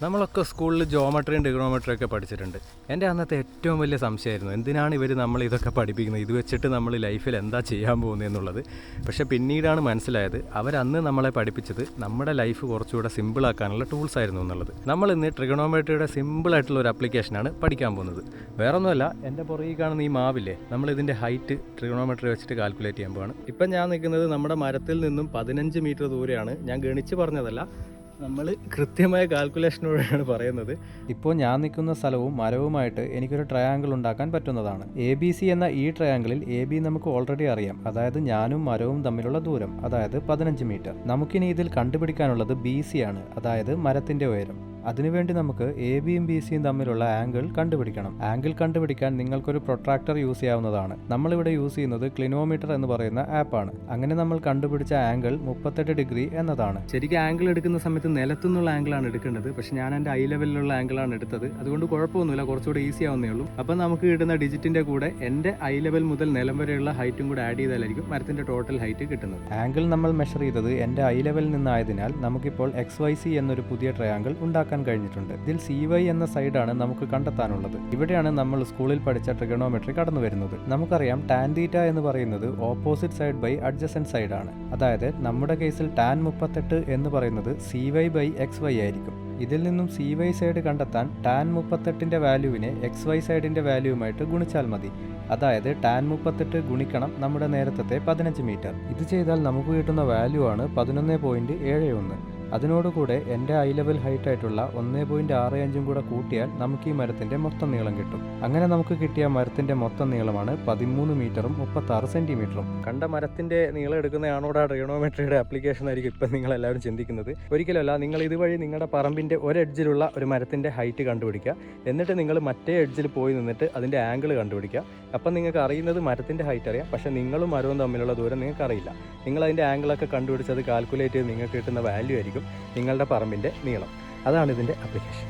നമ്മളൊക്കെ സ്കൂളിൽ ജോമെട്രിയും ട്രിഗണോമെട്രിയും ഒക്കെ പഠിച്ചിട്ടുണ്ട്. എൻ്റെ അന്നത്തെ ഏറ്റവും വലിയ സംശയമായിരുന്നു, എന്തിനാണ് ഇവർ നമ്മൾ ഇതൊക്കെ പഠിപ്പിക്കുന്നത്, ഇത് വെച്ചിട്ട് നമ്മൾ ലൈഫിൽ എന്താ ചെയ്യാൻ പോകുന്നത് എന്നുള്ളത്. പക്ഷേ പിന്നീടാണ് മനസ്സിലായത്, അവരന്ന് നമ്മളെ പഠിപ്പിച്ചത് നമ്മുടെ ലൈഫ് കുറച്ചുകൂടെ സിമ്പിളാക്കാനുള്ള ടൂൾസ് ആയിരുന്നു എന്നുള്ളത്. നമ്മളിന്ന് ട്രിഗണോമെട്രിയുടെ സിമ്പിളായിട്ടുള്ള ഒരു ആപ്ലിക്കേഷനാണ് പഠിക്കാൻ പോകുന്നത്. വേറൊന്നുമല്ല, എൻ്റെ പുറകിൽ കാണുന്ന ഈ മാവില്ലേ, നമ്മളിതിൻ്റെ ഹൈറ്റ് ട്രിഗണോമെട്രി വെച്ചിട്ട് കാൽക്കുലേറ്റ് ചെയ്യാൻ പോവാണ്. ഇപ്പം ഞാൻ നിൽക്കുന്നത് നമ്മുടെ മരത്തിൽ നിന്നും 15 മീറ്റർ ദൂരെയാണ്. ഞാൻ ഗണിച്ച് പറഞ്ഞതല്ല, നമ്മൾ കൃത്യമായ കാൽക്കുലേഷനോടെയാണ് പറയുന്നത്. ഇപ്പോൾ ഞാൻ നിൽക്കുന്ന സ്ഥലവും മരവുമായിട്ട് എനിക്കൊരു ട്രയാങ്കിൾ ഉണ്ടാക്കാൻ പറ്റുന്നതാണ്. ABC എന്ന ഈ ട്രയാങ്കിളിൽ AB നമുക്ക് ഓൾറെഡി അറിയാം, അതായത് ഞാനും മരവും തമ്മിലുള്ള ദൂരം, അതായത് 15 മീറ്റർ. നമുക്കിനി ഇതിൽ കണ്ടുപിടിക്കാനുള്ളത് BC ആണ്, അതായത് മരത്തിൻ്റെ ഉയരം. അതിനുവേണ്ടി നമുക്ക് ABയും BCയും തമ്മിലുള്ള ആംഗിൾ കണ്ടുപിടിക്കണം. ആംഗിൾ കണ്ടുപിടിക്കാൻ നിങ്ങൾക്കൊരു പ്രൊട്രാക്ടർ യൂസ് ചെയ്യാവുന്നതാണ്. നമ്മളിവിടെ യൂസ് ചെയ്യുന്നത് ക്ലിനോമീറ്റർ എന്ന് പറയുന്ന ആപ്പാണ്. അങ്ങനെ നമ്മൾ കണ്ടുപിടിച്ച ആംഗിൾ 38 ഡിഗ്രി എന്നതാണ്. ശരിക്കും ആംഗിൾ എടുക്കുന്ന സമയത്ത് നിലത്തുനിന്നുള്ള ആംഗിളാണ് എടുക്കേണ്ടത്, പക്ഷെ ഞാൻ എൻ്റെ ഐ ലെവലിലുള്ള ആംഗിളാണ് എടുത്തത്. അതുകൊണ്ട് കുഴപ്പമൊന്നുമില്ല, കുറച്ചുകൂടെ ഈസി ആവുന്നേ ഉള്ളൂ. അപ്പം നമുക്ക് കിട്ടുന്ന ഡിജിറ്റിൻ്റെ കൂടെ എൻ്റെ ഐ ലെവൽ മുതൽ നിലം വരെയുള്ള ഹൈറ്റും കൂടെ ആഡ് ചെയ്താലായിരിക്കും മരത്തിൻ്റെ ടോട്ടൽ ഹൈറ്റ് കിട്ടുന്നത്. ആംഗിൾ നമ്മൾ മെഷർ ചെയ്തത് എൻ്റെ ഐ ലെവലിൽ നിന്നായതിനാൽ നമുക്കിപ്പോൾ XYC എന്നൊരു പുതിയ ട്രയാങ്കിൾ ഉണ്ടാക്കാൻ കഴിഞ്ഞിട്ടുണ്ട്. ഇതിൽ CY എന്ന സൈഡാണ് നമുക്ക് കണ്ടെത്താനുള്ളത്. ഇവിടെയാണ് നമ്മൾ സ്കൂളിൽ പഠിച്ച ട്രിഗണോമെട്രി കടന്നു വരുന്നത്. നമുക്കറിയാം ടാൻ തീറ്റ എന്ന് പറയുന്നത് opposite side by adjacent side ആണ്. അതായത് നമ്മുടെ കേസിൽ ടാൻ 38 എന്ന് പറയുന്നത് CY ബൈ XY ആയിരിക്കും. ഇതിൽ നിന്നും CY സൈഡ് കണ്ടെത്താൻ ടാൻ 38ന്റെ വാല്യൂവിനെ XY സൈഡിന്റെ വാല്യൂവുമായിട്ട് ഗുണിച്ചാൽ മതി. അതായത് ടാൻ 38 ഗുണിക്കണം നമ്മുടെ നേരത്തെ 15 മീറ്റർ. ഇത് ചെയ്താൽ നമുക്ക് കിട്ടുന്ന വാല്യൂ ആണ് 11.71. അതിനോടുകൂടെ എൻ്റെ ഐ ലെവൽ ഹൈറ്റ് ആയിട്ടുള്ള 1.65 കൂടെ കൂട്ടിയാൽ നമുക്ക് ഈ മരത്തിൻ്റെ മൊത്തം നീളം കിട്ടും. അങ്ങനെ നമുക്ക് കിട്ടിയ മരത്തിൻ്റെ മൊത്തം നീളമാണ് 13 മീറ്ററും 36 സെൻറ്റിമീറ്ററും. കണ്ട മരത്തിൻ്റെ നീളം എടുക്കുന്നതാണോടാ ട്രിഗണോമെട്രിയുടെ ആപ്ലിക്കേഷൻ ആയിരിക്കും ഇപ്പം നിങ്ങളെല്ലാവരും ചിന്തിക്കുന്നത്. ഒരിക്കലല്ല, നിങ്ങൾ ഇതുവഴി നിങ്ങളുടെ പറമ്പിൻ്റെ ഒരെഡ്ജിലുള്ള ഒരു മരത്തിൻ്റെ ഹൈറ്റ് കണ്ടുപിടിക്കുക. എന്നിട്ട് നിങ്ങൾ മറ്റേ എഡ്ജിൽ പോയി നിന്നിട്ട് അതിൻ്റെ ആംഗിൾ കണ്ടുപിടിക്കുക. അപ്പം നിങ്ങൾക്ക് അറിയുന്നത് മരത്തിൻ്റെ ഹൈറ്റ് അറിയാം, പക്ഷേ നിങ്ങളും മരവും തമ്മിലുള്ള ദൂരം നിങ്ങൾക്ക് അറിയില്ല. നിങ്ങൾ അതിൻ്റെ ആംഗിളൊക്കെ കണ്ടുപിടിച്ചത് കാൽക്കുലേറ്റ് ചെയ്ത് നിങ്ങൾക്ക് കിട്ടുന്ന വാല്യൂ ആയിരിക്കും നിങ്ങളുടെ പറമ്പിൻ്റെ നീളം. അതാണ് ഇതിൻ്റെ ആപ്ലിക്കേഷൻ.